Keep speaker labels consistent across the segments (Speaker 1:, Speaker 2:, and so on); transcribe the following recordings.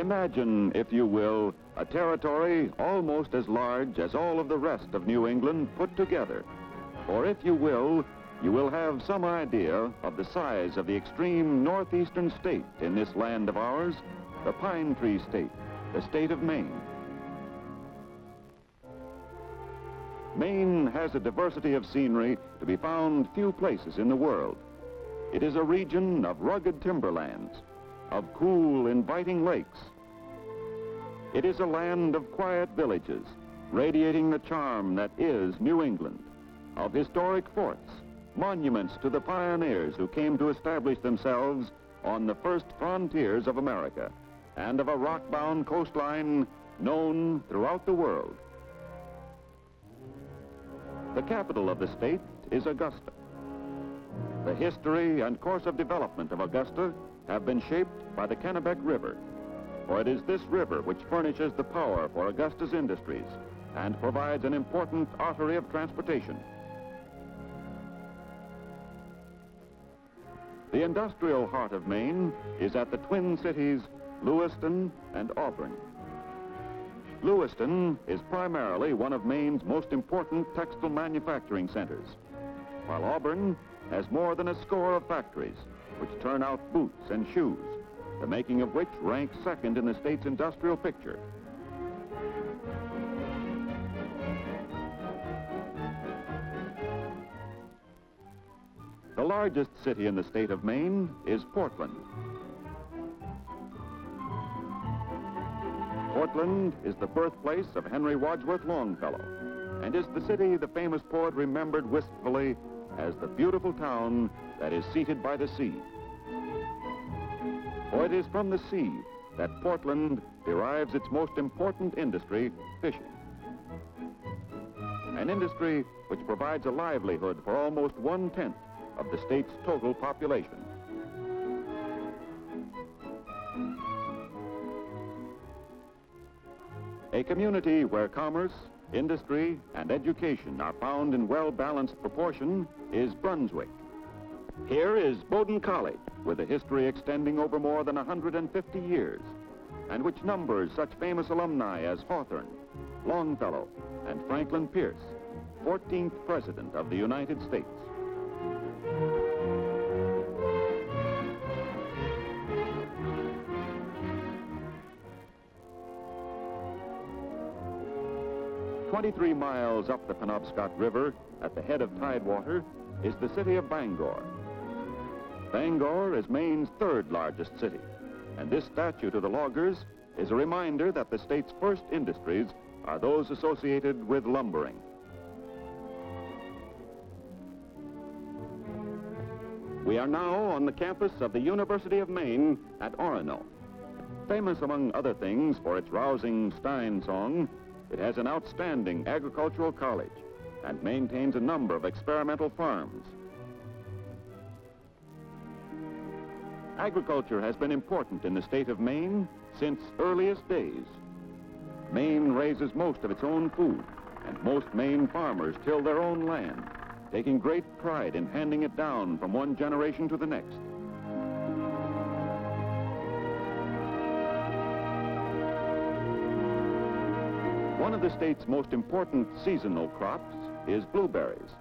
Speaker 1: Imagine, if you will, a territory almost as large as all of the rest of New England put together. Or if you will have some idea of the size of the extreme northeastern state in this land of ours, the Pine Tree State, the state of Maine. Maine has a diversity of scenery to be found few places in the world. It is a region of rugged timberlands, of cool, inviting lakes. It is a land of quiet villages, radiating the charm that is New England, of historic forts, monuments to the pioneers who came to establish themselves on the first frontiers of America, and of a rock-bound coastline known throughout the world. The capital of the state is Augusta. The history and course of development of Augusta have been shaped by the Kennebec River, for it is this river which furnishes the power for Augusta's industries and provides an important artery of transportation. The industrial heart of Maine is at the twin cities Lewiston and Auburn. Lewiston is primarily one of Maine's most important textile manufacturing centers, while Auburn has more than a score of factories which turn out boots and shoes, the making of which ranks second in the state's industrial picture. The largest city in the state of Maine is Portland. Portland is the birthplace of Henry Wadsworth Longfellow, and is the city the famous poet remembered wistfully as the beautiful town that is seated by the sea. For it is from the sea that Portland derives its most important industry, fishing. An industry which provides a livelihood for almost 1/10 of the state's total population. A community where commerce, industry, and education are found in well-balanced proportion is Brunswick. Here is Bowdoin College, with a history extending over more than 150 years, and which numbers such famous alumni as Hawthorne, Longfellow, and Franklin Pierce, 14th President of the United States. "23 miles up the Penobscot River, at the head of Tidewater, is the city of Bangor. Bangor is Maine's third largest city, and this statue to the loggers is a reminder that the state's first industries are those associated with lumbering. We are now on the campus of the University of Maine at Orono. Famous among other things for its rousing Stein song, it has an outstanding agricultural college and maintains a number of experimental farms. Agriculture has been important in the state of Maine since earliest days. Maine raises most of its own food, and most Maine farmers till their own land, taking great pride in handing it down from one generation to the next. One of the state's most important seasonal crops is blueberries.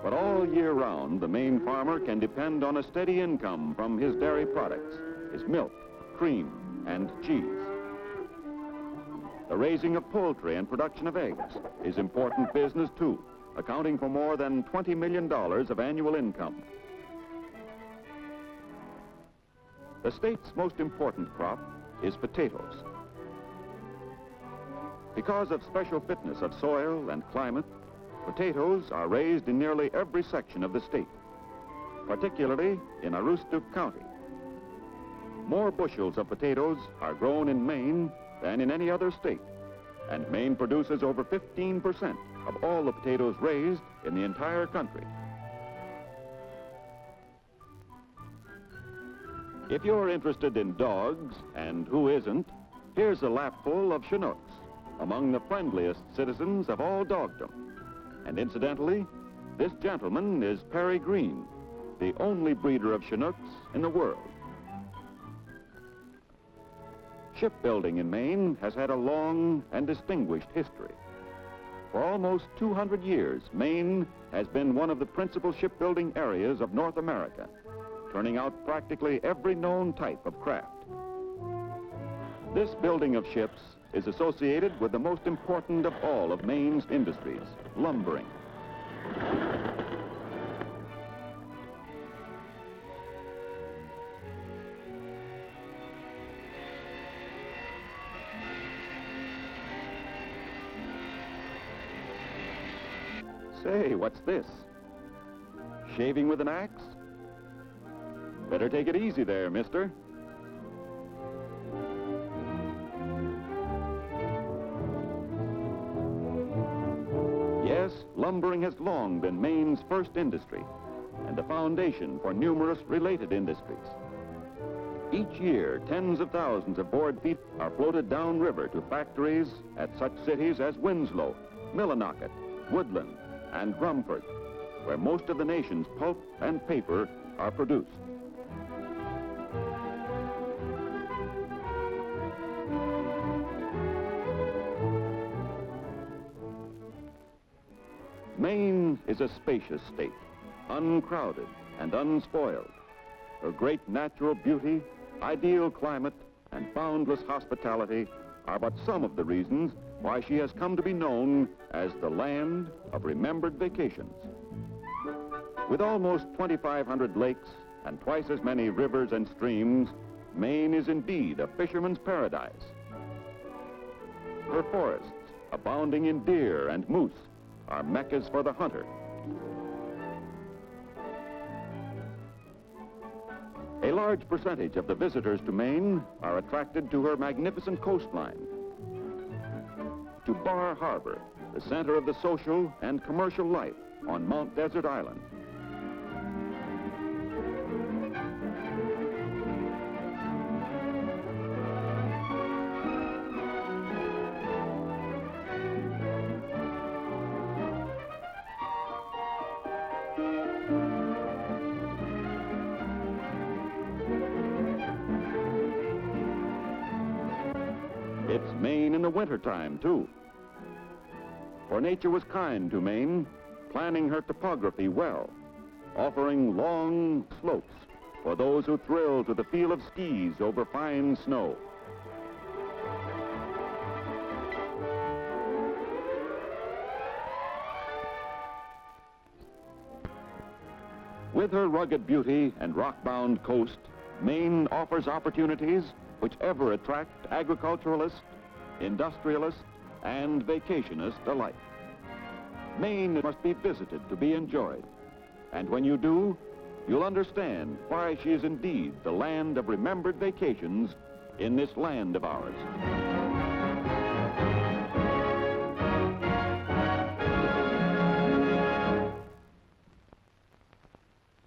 Speaker 1: But all year round, the Maine farmer can depend on a steady income from his dairy products, his milk, cream, and cheese. The raising of poultry and production of eggs is important business too, accounting for more than $20 million of annual income. The state's most important crop is potatoes. Because of special fitness of soil and climate, potatoes are raised in nearly every section of the state, particularly in Aroostook County. More bushels of potatoes are grown in Maine than in any other state, and Maine produces over 15% of all the potatoes raised in the entire country. If you're interested in dogs, and who isn't, here's a lapful of Chinooks, among the friendliest citizens of all dogdom. And incidentally, this gentleman is Perry Green, the only breeder of Chinooks in the world. Shipbuilding in Maine has had a long and distinguished history. For almost 200 years, Maine has been one of the principal shipbuilding areas of North America, turning out practically every known type of craft. This building of ships is associated with the most important of all of Maine's industries, lumbering. Say, what's this? Shaving with an axe? Better take it easy there, mister. Yes, lumbering has long been Maine's first industry and a foundation for numerous related industries. Each year, tens of thousands of board feet are floated downriver to factories at such cities as Winslow, Millinocket, Woodland, and Rumford, where most of the nation's pulp and paper are produced. Maine is a spacious state, uncrowded and unspoiled. Her great natural beauty, ideal climate, and boundless hospitality are but some of the reasons why she has come to be known as the land of remembered vacations. With almost 2,500 lakes and twice as many rivers and streams, Maine is indeed a fisherman's paradise. Her forests, abounding in deer and moose, are meccas for the hunter. A large percentage of the visitors to Maine are attracted to her magnificent coastline, to Bar Harbor, the center of the social and commercial life on Mount Desert Island. It's Maine in the wintertime, too. For nature was kind to Maine, planning her topography well, offering long slopes for those who thrill to the feel of skis over fine snow. With her rugged beauty and rock-bound coast, Maine offers opportunities which ever attract agriculturalists, industrialists, and vacationists alike. Maine must be visited to be enjoyed. And when you do, you'll understand why she is indeed the land of remembered vacations in this land of ours.